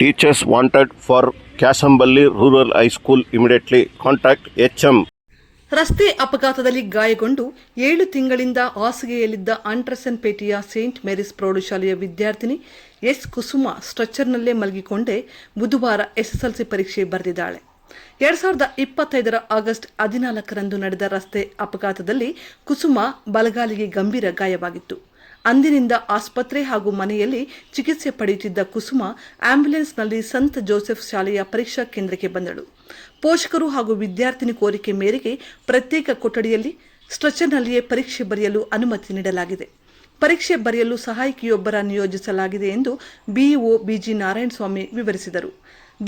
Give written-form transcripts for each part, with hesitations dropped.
Teachers wanted for Kasambally Rural High School immediately. Contact HM. ರಸ್ತೆ ಅಪಘಾತದಲ್ಲಿ ಗಾಯಗೊಂಡು 7 ತಿಂಗಳಿಂದ ಹಾಸಿಗೆಯಲ್ಲಿದ್ದ ಅಂಟ್ರಸನ್ಪೇಟೆಯ ಸೇಂಟ್ ಮೇರಿಸ್ ಪ್ರೌಢಶಾಲೆಯ ವಿದ್ಯಾರ್ಥಿನಿ ಎಸ್ ಕುಸುಮ ಸ್ಟ್ರೆಚರ್ನಲ್ಲೇ ಮಲಗಿಕೊಂಡೇ ಬುಧವಾರ ಎಸ್ಎಸ್ಎಲ್ಸಿ ಪರೀಕ್ಷೆ ಬರೆದಿದ್ದಾಳೆ. 2025 ಆಗಸ್ಟ್ 14ರಂದು ನಡೆದ ರಸ್ತೆ ಅಪಘಾತದಲ್ಲಿ ಕುಸುಮ ಬಲಗಾಲಿಗೆ ಗಂಭೀರ ಗಾಯವಾಗಿತ್ತು. ಅಂದಿನಿಂದ ಆಸ್ಪತ್ರೆ ಹಾಗೂ ಮನೆಯಲ್ಲಿ ಚಿಕಿತ್ಸೆ ಪಡೆಯುತ್ತಿದ್ದ ಕುಸುಮ ಆಂಬ್ಯುಲೆನ್ಸ್ನಲ್ಲಿ ಸಂತ್ ಜೋಸೆಫ್ ಶಾಲೆಯ ಪರೀಕ್ಷಾ ಕೇಂದ್ರಕ್ಕೆ ಬಂದಳು. ಪೋಷಕರು ಹಾಗೂ ವಿದ್ಯಾರ್ಥಿನಿ ಕೋರಿಕೆ ಮೇರೆಗೆ ಪ್ರತ್ಯೇಕ ಕೊಠಡಿಯಲ್ಲಿ ಸ್ಟ್ರೆಚರ್ನಲ್ಲಿಯೇ ಪರೀಕ್ಷೆ ಬರೆಯಲು ಅನುಮತಿ ನೀಡಲಾಗಿದೆ. ಪರೀಕ್ಷೆ ಬರೆಯಲು ಸಹಾಯಕಿಯೊಬ್ಬರ ನಿಯೋಜಿಸಲಾಗಿದೆ ಎಂದು ಬಿಇಒ ಬಿಜಿ ನಾರಾಯಣಸ್ವಾಮಿ ವಿವರಿಸಿದರು.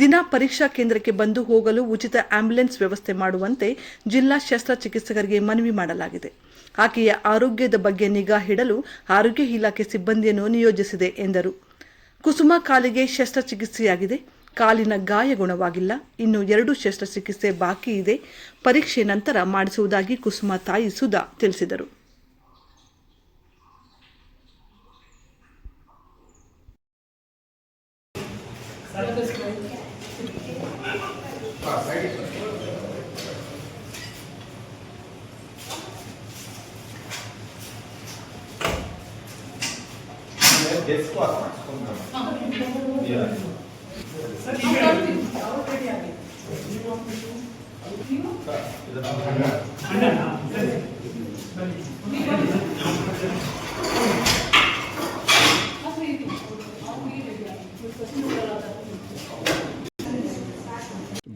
ದಿನ ಪರೀಕ್ಷಾ ಕೇಂದ್ರಕ್ಕೆ ಬಂದು ಹೋಗಲು ಉಚಿತ ಆಂಬ್ಯುಲೆನ್ಸ್ ವ್ಯವಸ್ಥೆ ಮಾಡುವಂತೆ ಜಿಲ್ಲಾ ಶಸ್ತ್ರಚಿಕಿತ್ಸಕರಿಗೆ ಮನವಿ ಮಾಡಲಾಗಿದೆ. ಆಕೆಯ ಆರೋಗ್ಯದ ಬಗ್ಗೆ ನಿಗಾ ಇಡಲು ಆರೋಗ್ಯ ಇಲಾಖೆ ಸಿಬ್ಬಂದಿಯನ್ನು ನಿಯೋಜಿಸಿದೆ ಎಂದರು. ಕುಸುಮ ಕಾಲಿಗೆ ಶಸ್ತ್ರಚಿಕಿತ್ಸೆಯಾಗಿದೆ. ಕಾಲಿನ ಗಾಯ ಗುಣವಾಗಿಲ್ಲ. ಇನ್ನು 2 ಶಸ್ತ್ರಚಿಕಿತ್ಸೆ ಬಾಕಿ ಇದೆ. ಪರೀಕ್ಷೆ ನಂತರ ಮಾಡಿಸುವುದಾಗಿ ಕುಸುಮ ತಾಯಿ ಸುಧಾ ತಿಳಿಸಿದರು.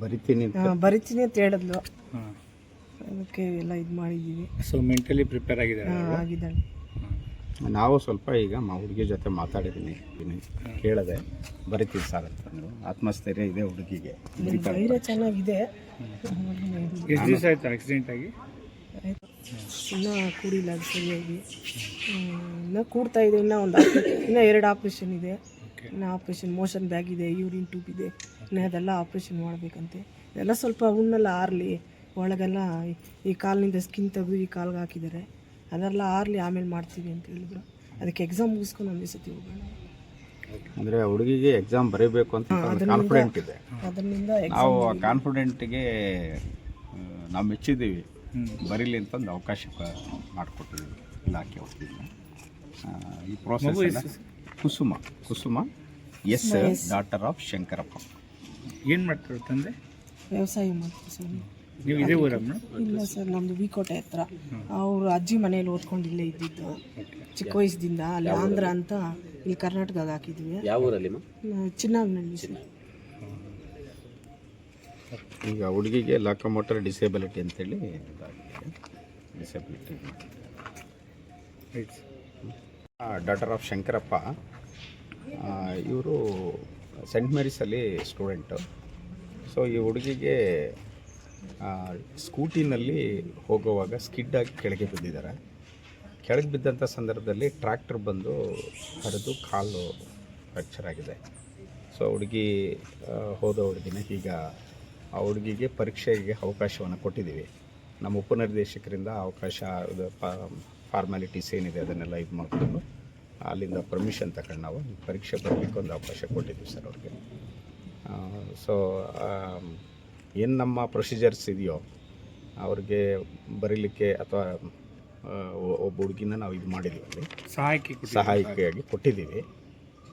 ಬರಿತೀನಿ ಅಂತ ಹೇಳಿದ್ಲು. ಅದಕ್ಕೆ ಎಲ್ಲ ಇದು ಮಾಡಿದ್ದೀವಿ. ಸೊ ಮೆಂಟಲಿ ಪ್ರಿಪೇರ್ ಆಗಿದ್ದಾಳೆ. ನಾವು ಸ್ವಲ್ಪ ಈಗ ಹುಡುಗಿ ಜೊತೆ ಮಾತಾಡಿದ್ದೀನಿ, ಕೇಳಿದೆ ಬರಿತೀವಿ ಸರ್ ಅಂತಂದ್ರು. ಆತ್ಮಸ್ಥೈರ್ಯ ಇದೆ ಹುಡುಗಿಗೆ, ಧೈರ್ಯ ಚೆನ್ನಾಗಿದೆ. ಎಷ್ಟು ದಿವಸ ಆಯ್ತು ಆಕ್ಸಿಡೆಂಟ್ ಆಗಿ? ಇನ್ನೂ ಕೂಡಿಲ್ಲ ಅದು ಸರಿಯಾಗಿ. ಇನ್ನೂ ಕೂಡ್ತಾ ಇದೆ. ಇನ್ನೂ 2 ಆಪ್ರೇಷನ್ ಇದೆ. ಇನ್ನು ಆಪ್ರೇಷನ್ ಮೋಷನ್ ಬ್ಯಾಗ್ ಇದೆ, ಯೂರಿನ್ ಟ್ಯೂಬ್ ಇದೆ. ಇನ್ನು ಅದೆಲ್ಲ ಆಪ್ರೇಷನ್ ಮಾಡಬೇಕಂತೆ. ಇದೆಲ್ಲ ಸ್ವಲ್ಪ ಹುಣ್ಣೆಲ್ಲ ಆರಲಿ, ಒಳಗೆಲ್ಲ ಈ ಕಾಲಿನಿಂದ ಸ್ಕಿನ್ ತೆಗೆದು ಈ ಕಾಲ್ಗೆ ಹಾಕಿದ್ದಾರೆ. ಅದೆಲ್ಲ ಆರಲಿ, ಆಮೇಲೆ ಮಾಡ್ತೀವಿ ಅಂತ ಹೇಳಿದ್ರು. ಅದಕ್ಕೆ ಎಕ್ಸಾಮ್ ಮುಗಿಸ್ಕೊಂಡು ಒಂದೇ ಸತಿ ಹೋಗೋಣ. ಅಂದರೆ ಹುಡುಗಿಗೆ ಎಕ್ಸಾಮ್ ಬರೀಬೇಕು ಅಂತ ಕಾನ್ಫಿಡೆಂಟ್ ಇದೆ. ಅದರಿಂದ ನಾವು ಆ ಕಾನ್ಫಿಡೆಂಟಿಗೆ ನಾವು ಮೆಚ್ಚಿದ್ದೀವಿ. ಬರೀಲಿ ಅಂತಂದು ಅವಕಾಶ ಮಾಡಿಕೊಟ್ಟಿದ್ದೀವಿ ಇಲಾಖೆ ವತಿಯಿಂದ. ಈ process Kusuma S daughter of Shankarappa. ಏನು ಮಾಡ್ತಾರೆ ತಂದೆ? ವ್ಯವಸಾಯ ಮಾಡ್ತೀವಿ ಸರ್. ನೀವು ಇದೇ ಊರಮ್ಮ? ಇಲ್ಲ ಸರ್, ನಮ್ಮದು ವಿಕೋಟೆ ಹತ್ರ. ಅವರು ಅಜ್ಜಿ ಮನೇಲಿ ಓದ್ಕೊಂಡು ಇಲ್ಲೇ ಇದ್ದಿದ್ದು ಚಿಕ್ಕ ವಯಸ್ಸಿಂದ. ಅಲ್ಲಿ ಆಂಧ್ರ ಅಂತ ಇಲ್ಲಿ ಕರ್ನಾಟಕದಾಗ ಹಾಕಿದ್ವಿ. ಯಾವ ಊರಲ್ಲಿ? ಚಿನ್ನಾಗ್ನಲ್ಲಿ ಸರ್. ಈಗ ಹುಡುಗಿಗೆ ಲಾಕೋಮೋಟರ್ ಡಿಸೇಬಿಲಿಟಿ ಅಂತೇಳಿ ಡಿಸೇಬಿಲಿಟಿ. ಡಾಟರ್ ಆಫ್ ಶಂಕರಪ್ಪ ಇವರು ಸೆಂಟ್ ಮೇರಿಸಲ್ಲಿ ಸ್ಟೂಡೆಂಟು. ಸೊ ಈ ಹುಡುಗಿಗೆ ಸ್ಕೂಟಿನಲ್ಲಿ ಹೋಗುವಾಗ ಸ್ಕಿಡ್ಡಾಗಿ ಕೆಳಗೆ ಬಿದ್ದಿದ್ದಾರೆ. ಕೆಳಗೆ ಬಿದ್ದಂಥ ಸಂದರ್ಭದಲ್ಲಿ ಟ್ರ್ಯಾಕ್ಟರ್ ಬಂದು ಹರಿದು ಕಾಲು ಫ್ರ್ಯಾಕ್ಚರ್ ಆಗಿದೆ. ಸೊ ಹುಡುಗಿ ಹೋದ ಹುಡುಗಿನ ಈಗ ಆ ಹುಡುಗಿಗೆ ಪರೀಕ್ಷೆಗೆ ಅವಕಾಶವನ್ನು ಕೊಟ್ಟಿದ್ದೀವಿ. ನಮ್ಮ ಉಪನಿರ್ದೇಶಕರಿಂದ ಅವಕಾಶ ಫಾರ್ಮ್ಯಾಲಿಟೀಸ್ ಏನಿದೆ ಅದನ್ನೆಲ್ಲ ಇದು ಮಾಡಿಕೊಂಡು ಅಲ್ಲಿಂದ ಪರ್ಮಿಷನ್ ತಗೊಂಡು ನಾವು ಪರೀಕ್ಷೆ ಬರಲಿಕ್ಕೆ ಒಂದು ಅವಕಾಶ ಕೊಟ್ಟಿದ್ದೀವಿ ಸರ್ ಅವ್ರಿಗೆ. ಸೊ ಏನು ನಮ್ಮ ಪ್ರೊಸೀಜರ್ಸ್ ಇದೆಯೋ ಅವ್ರಿಗೆ ಬರೀಲಿಕ್ಕೆ ಅಥವಾ ಒಬ್ಬ ಹುಡುಗಿನ ನಾವು ಇದು ಮಾಡಿದ್ದೀವಿ, ಅಲ್ಲಿ ಸಹಾಯಕಿಯಾಗಿ ಕೊಟ್ಟಿದ್ದೀವಿ.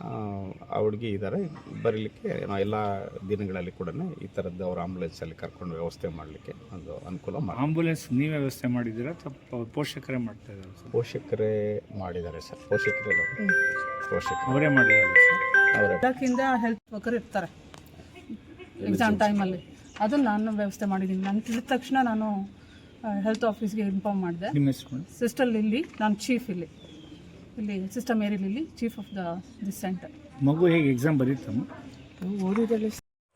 ಆ ಹುಡುಗಿ ಇದ್ದಾರೆ ಬರೀಲಿಕ್ಕೆ. ನಾವು ಎಲ್ಲ ದಿನಗಳಲ್ಲಿ ಕೂಡ ಈ ಥರದ್ದು ಅವ್ರ ಆಂಬುಲೆನ್ಸಲ್ಲಿ ಕರ್ಕೊಂಡು ವ್ಯವಸ್ಥೆ ಮಾಡಲಿಕ್ಕೆ ಒಂದು ಅನುಕೂಲ ಮಾಡಿ. ಆಂಬುಲೆನ್ಸ್ ನೀವೇ ವ್ಯವಸ್ಥೆ ಮಾಡಿದ್ದೀರಾ ಅಥವಾ ಪೋಷಕರೇ ಮಾಡ್ತಾ ಇದ್ದಾರೆ? ಪೋಷಕರೇ ಮಾಡಿದ್ದಾರೆ ಸರ್. ಪೋಷಕರೇ ಅವರೇ ಮಾಡಿದ್ದಾರೆ ಸರ್. ಅವರೇ ಇಲಾಖೆಯಿಂದ ಹೆಲ್ತ್ ವರ್ಕರ್ ಇರ್ತಾರೆ ಎಕ್ಸಾಮ್ ಟೈಮಲ್ಲಿ. ಅದು ನಾನು ವ್ಯವಸ್ಥೆ ಮಾಡಿದ್ದೀನಿ. ನಾನು ತಿಳಿದ ತಕ್ಷಣ ನಾನು ಹೆಲ್ತ್ ಆಫೀಸ್ಗೆ ಇನ್ಫಾರ್ಮ್ ಮಾಡಿದೆ. ನಿಮ್ಮ ಹೆಸರು? Sister lily. ನಾನು ಚೀಫ್ ಇಲ್ಲಿ sister Mary lily, chief of this centre. ಮಗು ಹೇಗೆ exam ಬರೀತಮ್ಮ? ಓದಿದಲ್ಲಿ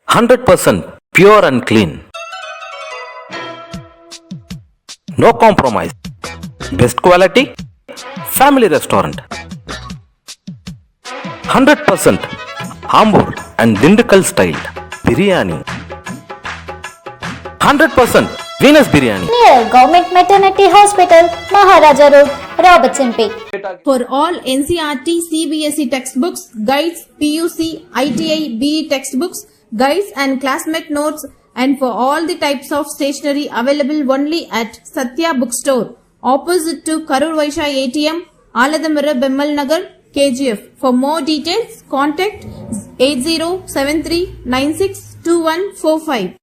100% pure and clean. No compromise. Best quality. Family restaurant. 100% Ambur and Dindukal style biryani. 100% Venus biryani. Near Government Maternity Hospital, Maharaja Road, Robertson Peak. For all NCERT, CBSE textbooks, guides, PUC, ITI, BE textbooks, guides and classmate notes, and for all the types of stationery available only at Satya Bookstore, opposite to Karur Vaishya ATM, Aladamara, Bemmal Nagar, KGF. For more details, contact 8073962145.